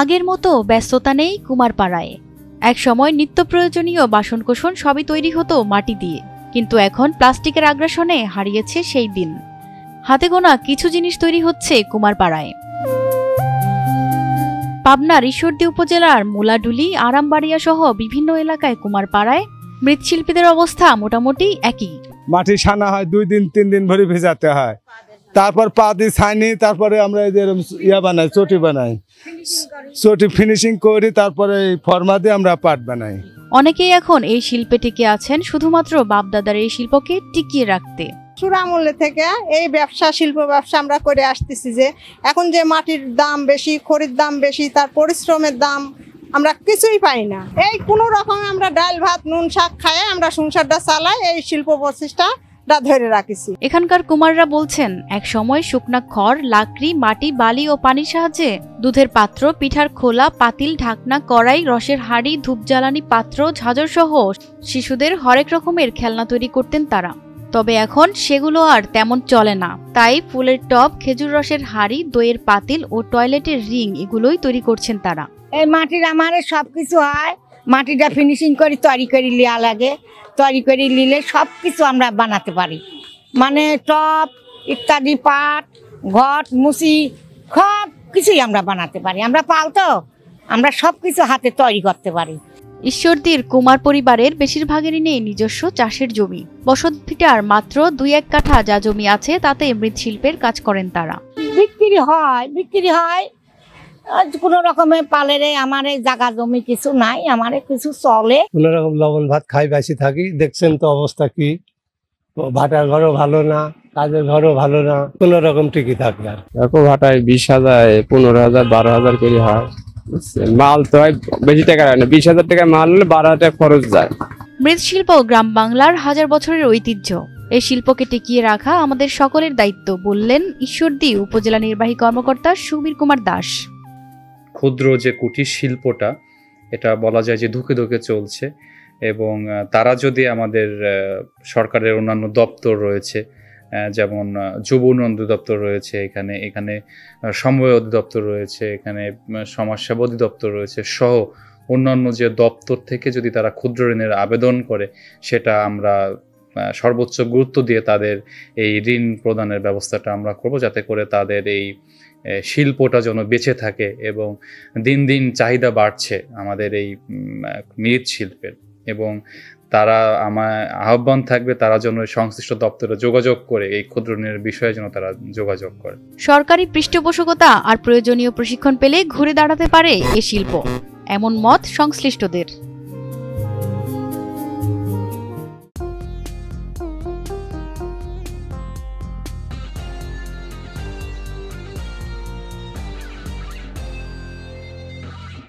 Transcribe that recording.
আগের মতো ব্যস্ততা নেই কুমারপাড়ায়। এক সময় নিত্য প্রয়োজনীয় বাসনকোসন সবই তৈরি হতো মাটি দিয়ে, কিন্তু এখন প্লাস্টিকের আগ্রাসনে হারিয়েছে সেই দিন। হাতে গোনা কিছু জিনিস তৈরি হচ্ছে কুমারপাড়ায়। পাবনার ঈশ্বরদী উপজেলার মুলাডুলি, আরামবাড়িয়া সহ বিভিন্ন এলাকায় কুমারপাড়ায় মৃৎশিল্পীদের অবস্থা মোটামুটি একই। মাটি সানা হয় 2 দিন 3 দিন ভরে ভেজাতে হয়, তারপর পা দিয়ে ছাইনি, তারপরে আমরা বানাই, চটি বানাই, চটি ফিনিশিং করি, তারপরে ফর্মা দিয়ে আমরা পাট বানাই। অনেকেই এখন এই শিল্পে টিকে আছেন শুধুমাত্র বাপদাদার এই শিল্পকে টিকিয়ে রাখতে। চূড়ামূল্য থেকে এই ব্যবসা, শিল্প ব্যবসা আমরা করে আসতেছি। যে এখন যে মাটির দাম বেশি, খড়ির দাম বেশি, তার পরিশ্রমের দাম আমরা কিছুই পাই না। এই কোনো রকমে আমরা ডাল ভাত নুন শাক খাই, আমরা সংসারটা চালাই, এই শিল্প প্রচেষ্টাটা ধরে রাখছি। এখানকার কুমাররা বলছেন, এক সময় শুকনা খড়, লাকড়ি, মাটি, বালি ও পানির সাহায্যে দুধের পাত্র, পিঠার খোলা, পাতিল, ঢাকনা, কড়াই, রসের হাঁড়ি, ধূপ জ্বালানি পাত্র, ঝাঁঝর সহ শিশুদের হরেক রকমের খেলনা তৈরি করতেন তারা। তবে এখন সেগুলো আর তেমন চলে না, তাই ফুলের টব, খেজুর রসের হাঁড়ি, দইয়ের পাতিল ও টয়লেটের রিং এগুলোই তৈরি করছেন তারা। এই মাটির আমার সবকিছু হয়, মাটিটা ফিনিশিং করে তৈরি করে লিয়া লাগে, তৈরি করে নিলে সবকিছু আমরা বানাতে পারি। মানে টব ইত্যাদি, পাট, ঘট, মুসি সব কিছুই আমরা বানাতে পারি। আমরা পালতো, আমরা সবকিছু হাতে তৈরি করতে পারি। ঈশ্বরদীর কুমার পরিবারের বেশিরভাগেরই নেই নিজস্ব চাষের জমি। বসতভিটার মাত্র 2-1 কাঠা যা জমি আছে তাতে মৃৎশিল্পের কাজ করেন তারা। বিক্রি হয় কোনো রকমের পালেরে। আমার জায়গা জমি কিছু নাই, আমার কিছু চলে। কোনো রকম লবণ ভাত খাই, বেশি থাকি। দেখছেন তো অবস্থা কি, ভাটার ঘরও ভালো না, কাজের ঘরও ভালো না, কোনো রকম টিকি থাকে। আর দেখো ভাটায় 20,000, 15,000, 12,000 করে হয়। মাল তো হয় বেশি টাকা হয় না, 20,000 টাকা মাল হলে 12,000 টাকা খরচ যায়। মৃৎশিল্প গ্রাম বাংলার হাজার বছরের ঐতিহ্য। এই শিল্পকে টিকিয়ে রাখা আমাদের সকলের দায়িত্ব, বললেন ঈশ্বরদী উপজেলা নির্বাহী কর্মকর্তা সুবীর কুমার দাস। ক্ষুদ্র যে কুটির শিল্পটা, এটা বলা যায় যে ধুকে ধুকে চলছে, এবং তারা যদি আমাদের সরকারের অন্যান্য দপ্তর রয়েছে, যেমন যুব উন্নয়ন অধিদপ্তর রয়েছে, এখানে সমবায় অধিদপ্তর রয়েছে, এখানে সমাজসেবা অধিদপ্তর রয়েছে সহ অন্যান্য যে দপ্তর থেকে যদি তারা ক্ষুদ্র ঋণের আবেদন করে, সেটা আমরা সর্বোচ্চ গুরুত্ব দিয়ে তাদের এই ঋণ প্রদানের ব্যবস্থাটা আমরা করব, যাতে করে তাদের এই শিল্পটা যেন বেঁচে থাকে। এবং দিন দিন চাহিদা বাড়ছে আমাদের এই মৃৎশিল্পের, এবং তারা আমার আহ্বান থাকবে তারা যেন সংশ্লিষ্ট দপ্তরে যোগাযোগ করে এই ক্ষুদ্র ঋণের বিষয়ে যেন তারা যোগাযোগ করে। সরকারি পৃষ্ঠপোষকতা আর প্রয়োজনীয় প্রশিক্ষণ পেলে ঘুরে দাঁড়াতে পারে এ শিল্প, এমন মত সংশ্লিষ্টদের।